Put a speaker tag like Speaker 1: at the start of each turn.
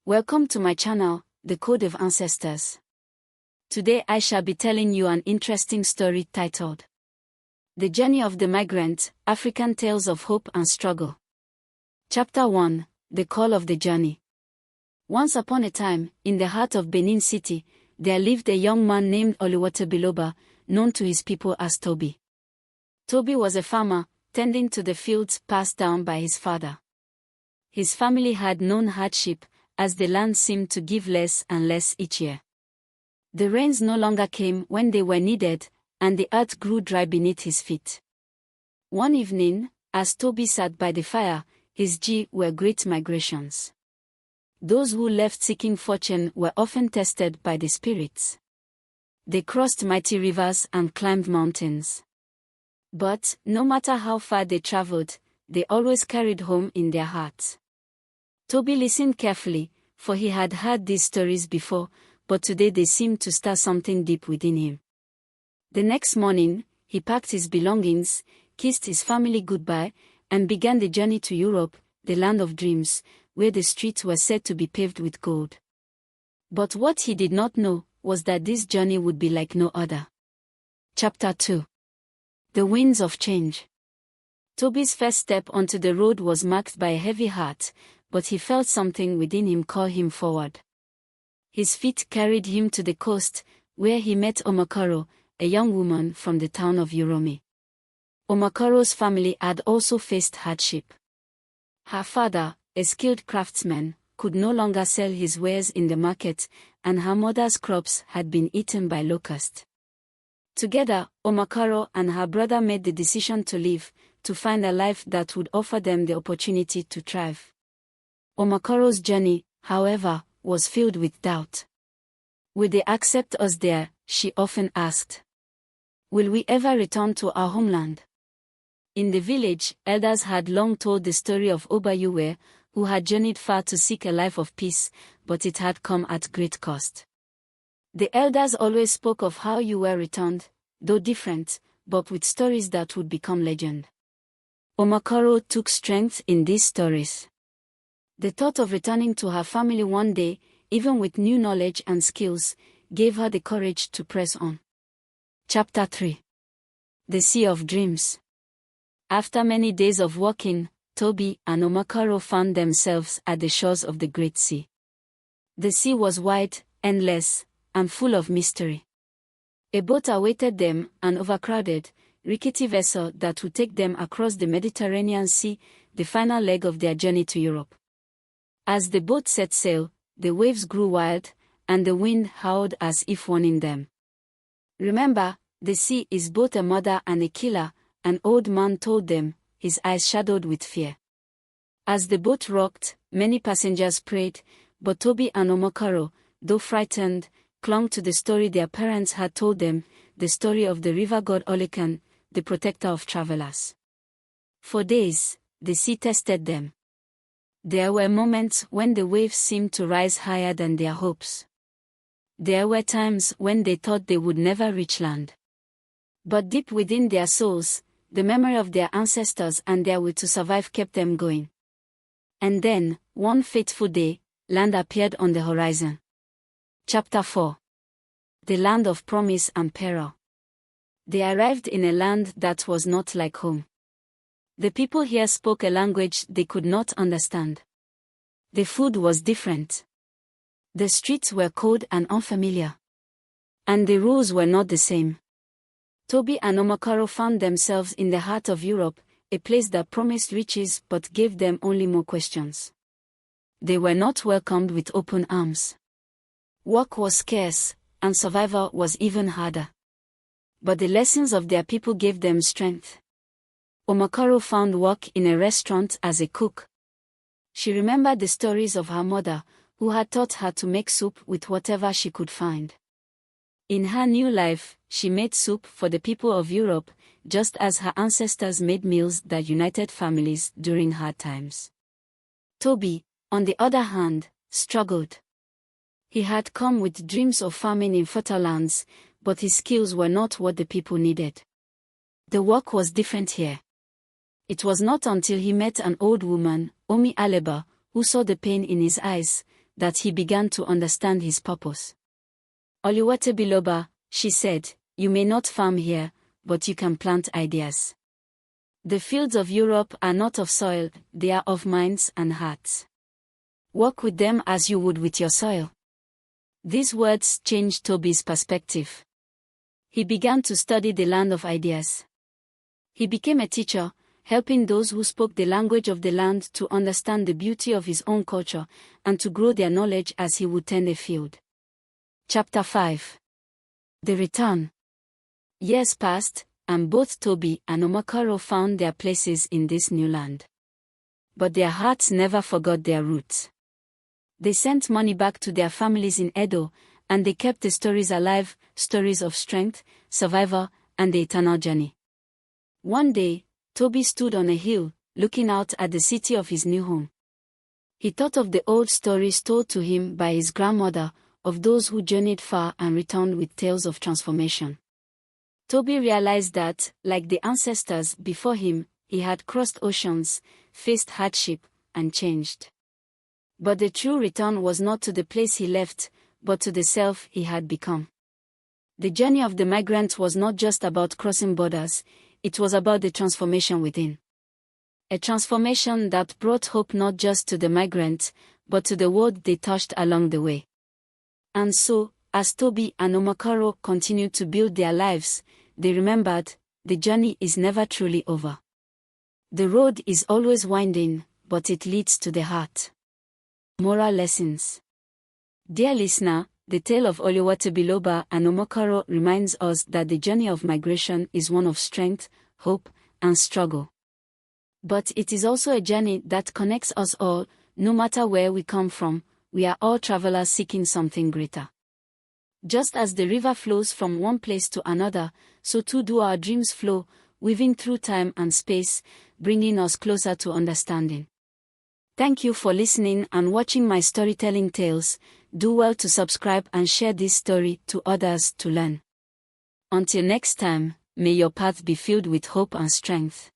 Speaker 1: Welcome to my channel, The Code of Ancestors. Today I shall be telling you an interesting story titled The Journey of the Migrant, African Tales of Hope and Struggle. Chapter 1, The Call of the Journey. Once upon a time, in the heart of Benin City, there lived a young man named Oluwatobiloba, known to his people as Toby. Toby was a farmer, tending to the fields passed down by his father. His family had known hardship, as the land seemed to give less and less each year. The rains no longer came when they were needed, and the earth grew dry beneath his feet. One evening, as Toby sat by the fire, his were great migrations. Those who left seeking fortune were often tested by the spirits. They crossed mighty rivers and climbed mountains. But, no matter how far they traveled, they always carried home in their hearts. Toby listened carefully, for he had heard these stories before, but today they seemed to stir something deep within him. The next morning, he packed his belongings, kissed his family goodbye, and began the journey to Europe, the land of dreams, where the streets were said to be paved with gold. But what he did not know was that this journey would be like no other. Chapter 2. The Winds of Change. Toby's first step onto the road was marked by a heavy heart, but he felt something within him call him forward. His feet carried him to the coast, where he met Omokaro, a young woman from the town of Uromi. Omakaro's family had also faced hardship. Her father, a skilled craftsman, could no longer sell his wares in the market, and her mother's crops had been eaten by locusts. Together, Omokaro and her brother made the decision to leave, to find a life that would offer them the opportunity to thrive. Omakaro's journey, however, was filled with doubt. Will they accept us there, she often asked. Will we ever return to our homeland? In the village, elders had long told the story of Obayuwe, who had journeyed far to seek a life of peace, but it had come at great cost. The elders always spoke of how Yuwe returned, though different, but with stories that would become legend. Omokaro took strength in these stories. The thought of returning to her family one day, even with new knowledge and skills, gave her the courage to press on. Chapter 3. The Sea of Dreams. After many days of walking, Toby and Omokaro found themselves at the shores of the Great Sea. The sea was wide, endless, and full of mystery. A boat awaited them, an overcrowded, rickety vessel that would take them across the Mediterranean Sea, the final leg of their journey to Europe. As the boat set sail, the waves grew wild, and the wind howled as if warning them. Remember, the sea is both a mother and a killer, an old man told them, his eyes shadowed with fear. As the boat rocked, many passengers prayed, but Toby and Omokaro, though frightened, clung to the story their parents had told them, the story of the river god Olekan, the protector of travelers. For days, the sea tested them. There were moments when the waves seemed to rise higher than their hopes. There were times when they thought they would never reach land. But deep within their souls, the memory of their ancestors and their will to survive kept them going. And then, one fateful day, land appeared on the horizon. Chapter 4. The Land of Promise and Peril. They arrived in a land that was not like home. The people here spoke a language they could not understand. The food was different. The streets were cold and unfamiliar. And the rules were not the same. Toby and Omokaro found themselves in the heart of Europe, a place that promised riches but gave them only more questions. They were not welcomed with open arms. Work was scarce, and survival was even harder. But the lessons of their people gave them strength. Omokaro found work in a restaurant as a cook. She remembered the stories of her mother, who had taught her to make soup with whatever she could find. In her new life, she made soup for the people of Europe, just as her ancestors made meals that united families during hard times. Toby, on the other hand, struggled. He had come with dreams of farming in fertile lands, but his skills were not what the people needed. The work was different here. It was not until he met an old woman, Omi Aleba, who saw the pain in his eyes, that he began to understand his purpose. Oluwatobiloba, she said, you may not farm here, but you can plant ideas. The fields of Europe are not of soil, they are of minds and hearts. Work with them as you would with your soil. These words changed Toby's perspective. He began to study the land of ideas. He became a teacher, helping those who spoke the language of the land to understand the beauty of his own culture, and to grow their knowledge as he would tend a field. Chapter 5. The Return. Years passed, and both Toby and Omokaro found their places in this new land. But their hearts never forgot their roots. They sent money back to their families in Edo, and they kept the stories alive, stories of strength, survival, and the eternal journey. One day, Toby stood on a hill, looking out at the city of his new home. He thought of the old stories told to him by his grandmother, of those who journeyed far and returned with tales of transformation. Toby realized that, like the ancestors before him, he had crossed oceans, faced hardship, and changed. But the true return was not to the place he left, but to the self he had become. The journey of the migrant was not just about crossing borders, it was about the transformation within. A transformation that brought hope not just to the migrant, but to the world they touched along the way. And so, as Toby and Omokaro continued to build their lives, they remembered, the journey is never truly over. The road is always winding, but it leads to the heart. Moral lessons. Dear listener, the tale of Oluwatobiloba and Omokaro reminds us that the journey of migration is one of strength, hope, and struggle. But it is also a journey that connects us all, no matter where we come from. We are all travelers seeking something greater. Just as the river flows from one place to another, so too do our dreams flow, weaving through time and space, bringing us closer to understanding. Thank you for listening and watching my storytelling tales. Do well to subscribe and share this story to others to learn. Until next time, may your path be filled with hope and strength.